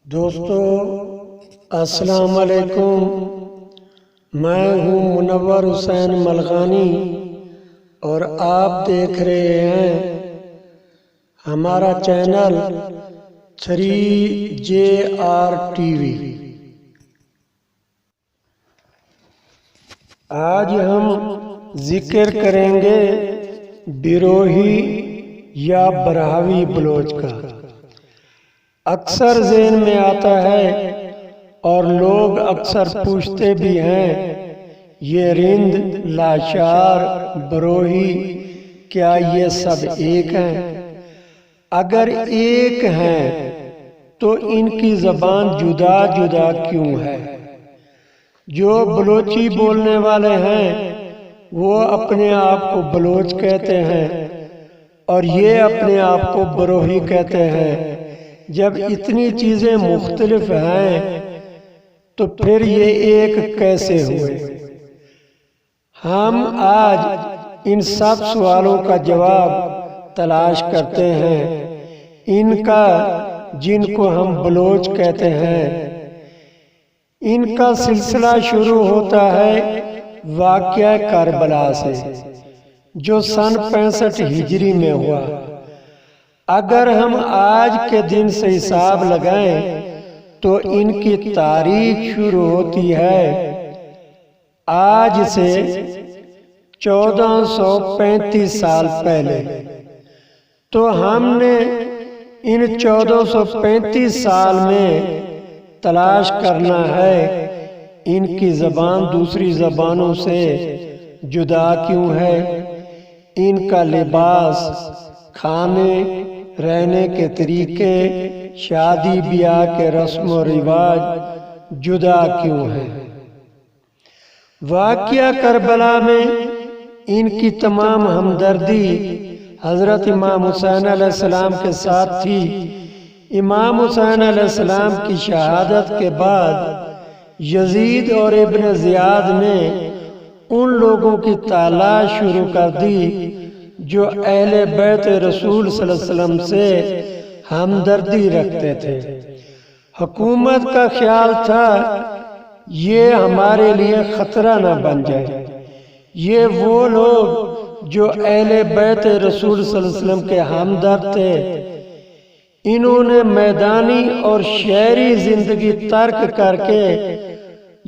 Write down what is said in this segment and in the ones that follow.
دوستو السلام علیکم، میں ہوں منور حسین ملغانی اور آپ دیکھ رہے ہیں ہمارا چینل 3JR TV۔ آج ہم ذکر کریں گے بیروہی یا برہاوی بلوچ کا۔ اکثر ذہن میں آتا ہے اور لوگ اکثر پوچھتے بھی ہیں، یہ رند، لاشار، بروہی، کیا یہ سب ایک ہیں؟ اگر ایک ہیں تو ان کی زبان جدا جدا کیوں ہے؟ جو بلوچی بولنے والے ہیں وہ اپنے آپ کو بلوچ کہتے ہیں اور یہ اپنے آپ کو بروہی کہتے ہیں۔ جب اتنی چیزیں مختلف ہیں تو پھر یہ ایک کیسے ہوئے؟ ہم آج ان سب سوالوں کا جواب تلاش کرتے ہیں۔ ان کا، جن کو ہم بلوچ کہتے ہیں، ان کا سلسلہ شروع ہوتا ہے واقعہ کربلا سے، جو سن 65 ہجری میں ہوا۔ اگر ہم آج کے دن سے حساب لگائیں تو ان کی تاریخ شروع ہوتی ہے آج سے 1435 سال پہلے۔ تو ہم نے ان 1435 سال میں تلاش کرنا ہے ان کی زبان دوسری زبانوں سے جدا کیوں ہے، ان کا لباس، کھانے، رہنے کے طریقے، شادی بیاہ کے رسم و رواج جدا کیوں ہیں۔ واقعہ کربلا میں ان کی تمام ہمدردی حضرت امام حسین علیہ السلام کے ساتھ تھی۔ امام حسین علیہ السلام کی شہادت کے بعد یزید اور ابن زیاد نے ان لوگوں کی تلاش شروع کر دی جو اہل بیت رسول صلی اللہ علیہ وسلم سے ہمدردی رکھتے تھے۔ حکومت کا خیال تھا یہ ہمارے لیے خطرہ نہ بن جائے۔ یہ وہ لوگ جو اہل بیت رسول صلی اللہ علیہ وسلم کے ہمدرد تھے، انہوں نے میدانی اور شہری زندگی ترک کر کے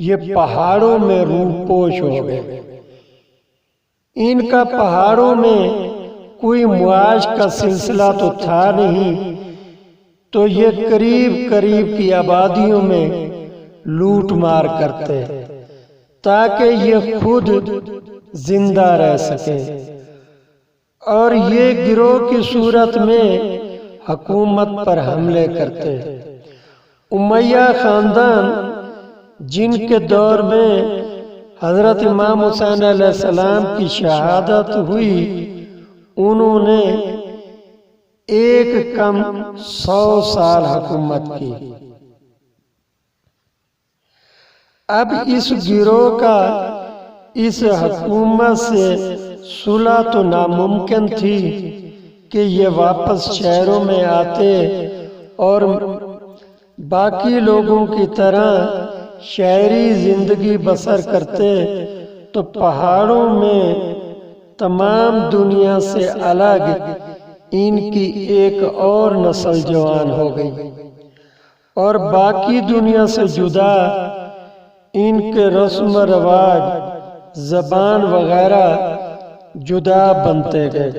یہ پہاڑوں میں روح پوش ہو گئے۔ ان کا پہاڑوں میں کوئی معاش کا سلسلہ تو تھا نہیں، تو یہ قریب قریب کی آبادیوں میں لوٹ مار کرتے تاکہ یہ خود زندہ رہ سکیں، اور یہ گروہ کی صورت میں حکومت پر حملے کرتے۔ امیہ خاندان، جن کے دور میں حضرت امام حسین علیہ السلام کی شہادت ہوئی، انہوں نے ایک کم 100 سال حکومت کی۔ اب اس گروہ کا اس حکومت سے صلح تو ناممکن تھی کہ یہ واپس شہروں میں آتے اور باقی لوگوں کی طرح شہری زندگی بسر کرتے، تو پہاڑوں میں تمام دنیا سے الگ ان کی ایک اور نسل جوان ہو گئی، اور باقی دنیا سے جدا ان کے رسم و رواج، زبان وغیرہ جدا بنتے گئے۔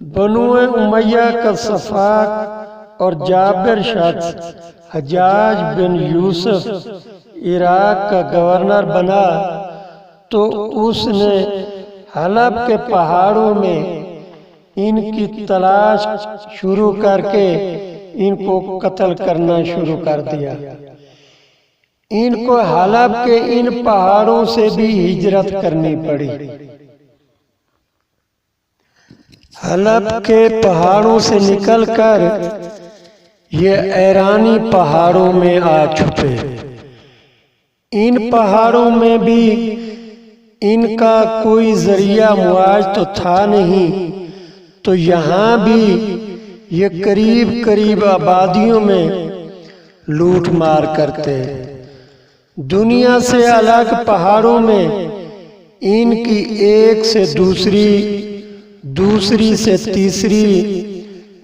بنو امیہ کا صفاق اور جابر شخص حجاج بن یوسف عراق کا گورنر بنا تو اس نے حلب کے پہاڑوں میں ان کی تلاش شروع کر کے ان کو قتل کرنا شروع کر دیا۔ ان کو حلب کے ان پہاڑوں سے بھی ہجرت کرنی پڑی۔ حلب کے پہاڑوں سے نکل کر یہ ایرانی پہاڑوں میں آ چھپے۔ ان پہاڑوں میں بھی ان کا کوئی ذریعہ معاش تو تھا نہیں، تو یہاں بھی یہ قریب قریب آبادیوں میں لوٹ مار کرتے۔ دنیا سے الگ پہاڑوں میں ان کی ایک سے دوسری، دوسری سے تیسری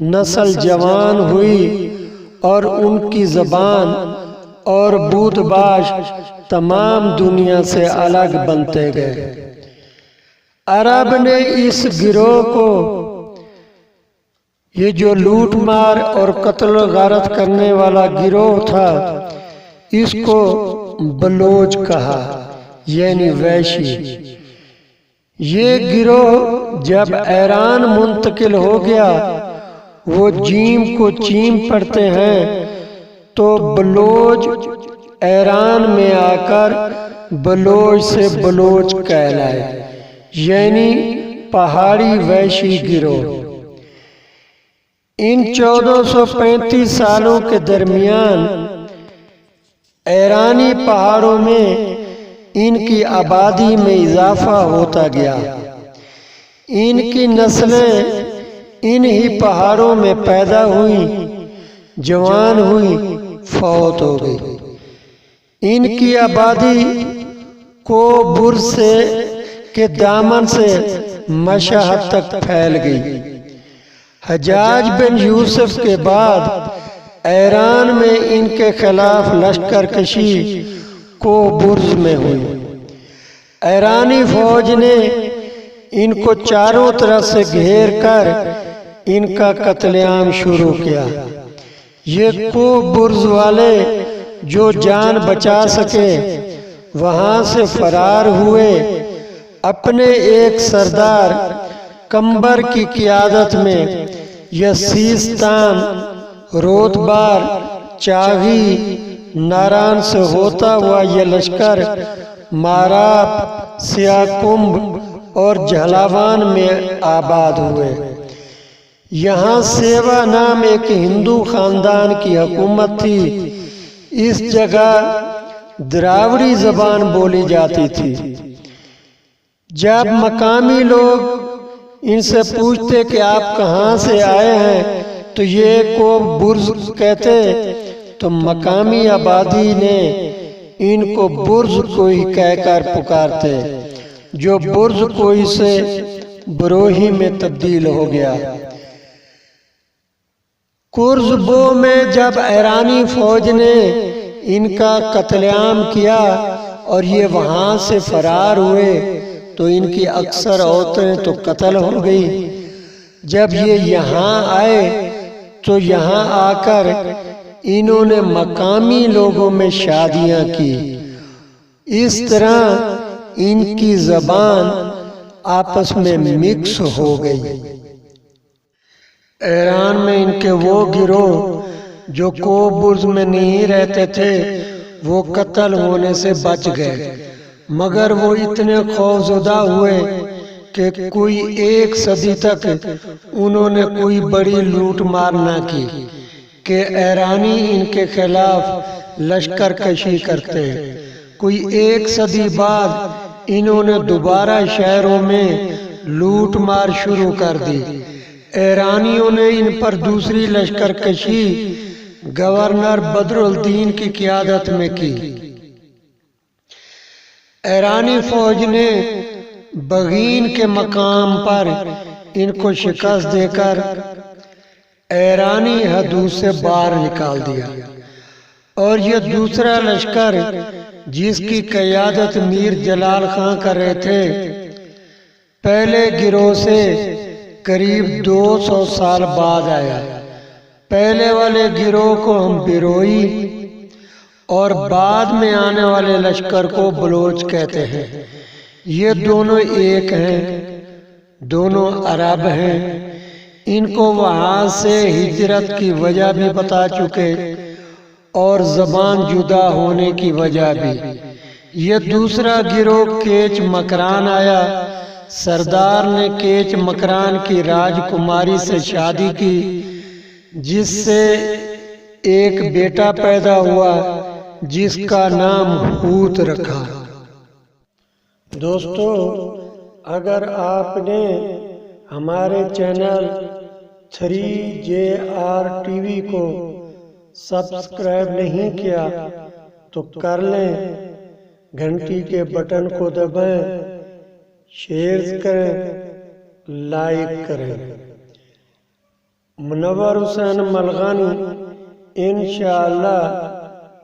نسل جوان ہوئی اور ان کی زبان اور بود باش تمام دنیا سے الگ بنتے گئے۔ عرب نے اس گروہ کو، یہ جو لوٹ مار اور قتل و غارت کرنے والا گروہ تھا، اس کو بلوچ کہا، یعنی ویشی۔ یہ گروہ جب ایران منتقل ہو گیا، وہ جیم کو چیم پڑھتے ہیں تو بلوچ ایران میں آ کر بلوچ سے بلوچ کہلائے، یعنی پہاڑی ویشی گروہ۔ ان 1435 سالوں کے درمیان ایرانی پہاڑوں میں ان کی آبادی میں اضافہ ہوتا گیا۔ ان کی نسلیں ان ہی پہاڑوں میں پیدا ہوئیں، جوان ہوئی، فوت ہو گئی۔ ان کی آبادی کو برز کے دامن سے مشہد تک پھیل گئی۔ حجاج بن یوسف کے بعد ایران میں ان کے خلاف لشکر کشی کو برز میں ہوئی۔ ایرانی فوج نے ان کو چاروں طرف سے گھیر کر ان کا قتل عام شروع کیا۔ یہ کو برز والے جو جان بچا سکے وہاں سے فرار ہوئے، اپنے ایک سردار کمبر کی قیادت میں یہ سیستان، روتبار، چاغی، ناران سے ہوتا ہوا یہ لشکر ماراپ، سیاہ کمب اور جھلاوان میں آباد ہوئے۔ یہاں سیوا نام ایک ہندو خاندان کی حکومت تھی۔ اس جگہ دراوڑی زبان بولی جاتی تھی۔ جب مقامی لوگ ان سے پوچھتے کہ آپ کہاں سے آئے ہیں تو یہ کو برز کہتے، تو مقامی آبادی نے ان کو برز کوئی کہہ کر پکارتے، جو برز کوئی سے بروہی میں تبدیل ہو گیا۔ کرزبو میں جب ایرانی فوج نے ان کا قتل عام کیا اور یہ وہاں سے فرار ہوئے تو ان کی اکثر عورتیں تو قتل ہو گئی۔ جب یہ یہاں آئے تو یہاں آ کر انہوں نے مقامی لوگوں میں شادیاں کی۔ اس طرح ان کی زبان آپس میں مکس ہو گئی۔ ایران میں ان کے وہ گروہ جو کوبرز میں نہیں رہتے تھے وہ قتل ہونے سے بچ گئے، مگر وہ اتنے خوفزدہ ہوئے کہ کوئی 1 صدی تک انہوں نے کوئی بڑی لوٹ مار نہ کی کہ ایرانی ان کے خلاف لشکر کشی کرتے۔ کوئی 1 صدی بعد انہوں نے دوبارہ شہروں میں لوٹ مار شروع کر دی۔ ایرانیوں نے ان پر دوسری لشکر کشی گورنر بدر الدین کی قیادت میں کی۔ ایرانی فوج نے بغین کے مقام پر ان کو شکست دے کر ایرانی حدود سے باہر نکال دیا، اور یہ دوسرا لشکر جس کی قیادت میر جلال خان کر رہے تھے، پہلے گروہ سے قریب 200 سال بعد آیا۔ پہلے والے گروہ کو ہم بروئی اور بعد میں آنے والے لشکر کو بلوچ کہتے ہیں۔ یہ دونوں ایک ہیں، دونوں عرب ہیں۔ ان کو وہاں سے ہجرت کی وجہ بھی بتا چکے اور زبان جدا ہونے کی وجہ بھی۔ یہ دوسرا گروہ کیچ مکران آیا۔ سردار نے کیچ مکران کی راجکماری سے شادی کی، جس سے ایک بیٹا پیدا ہوا جس کا نام ہوت رکھا۔ دوستو، اگر آپ نے ہمارے چینل 3JR TV کو سبسکرائب نہیں کیا تو کر لیں، گھنٹی کے بٹن کو دبائیں، شیئر کریں، لائک کریں۔ منور حسین ملغانی انشاءاللہ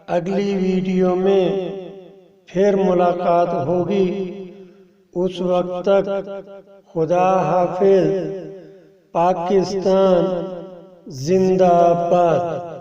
اگلی ویڈیو میں پھر ملاقات ہوگی۔ اس وقت تک خدا حافظ۔ پاکستان زندہ باد۔